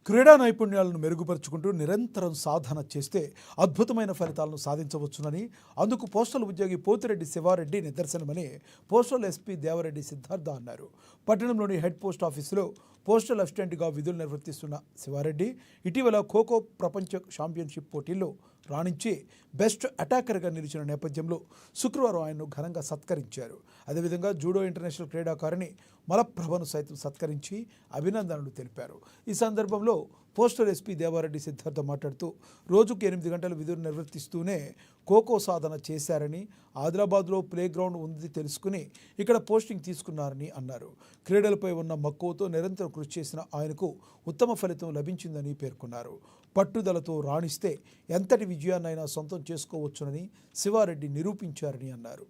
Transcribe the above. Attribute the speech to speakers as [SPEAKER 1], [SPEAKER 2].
[SPEAKER 1] క్రీడా నైపుణ్యాలను మెరుగుపరుచుకుంటూ నిరంతరం సాధన చేస్తే అద్భుతమైన ఫలితాలను సాధించవచ్చునని, అందుకు పోస్టల్ ఉద్యోగి పోతిరెడ్డి శివారెడ్డి నిదర్శనమని పోస్టల్ ఎస్పీ దేవరెడ్డి సిద్ధార్థ అన్నారు. పట్టణంలోని హెడ్ పోస్ట్ ఆఫీసులో పోస్టల్ అసిస్టెంట్గా విధులు నిర్వర్తిస్తున్న శివారెడ్డి ఇటీవల ఖోఖో ప్రపంచ ఛాంపియన్షిప్ పోటీల్లో రాణించి బెస్ట్ అటాకర్గా నిలిచిన నేపథ్యంలో శుక్రవారం ఆయన్ను ఘనంగా సత్కరించారు. అదేవిధంగా జూడో ఇంటర్నేషనల్ క్రీడాకారిణి మలప్రభను సైతం సత్కరించి అభినందనలు తెలిపారు. ఈ సందర్భంలో పోస్టల్ ఎస్పీ దేవారెడ్డి సిద్ధార్థ మాట్లాడుతూ రోజుకు 8 గంటలు విధులు నిర్వర్తిస్తూనే ఖోఖో సాధన చేశారని, ఆదిలాబాద్లో ప్లే గ్రౌండ్ ఉంది తెలుసుకుని ఇక్కడ పోస్టింగ్ తీసుకున్నారని అన్నారు. క్రీడలపై ఉన్న మక్కువతో నిరంతరం కృషి చేసిన ఆయనకు ఉత్తమ ఫలితం లభించిందని పేర్కొన్నారు. పట్టుదలతో రాణిస్తే ఎంతటి విజయాన్నైనా సొంతం చేసుకోవచ్చునని శివారెడ్డి నిరూపించారని అన్నారు.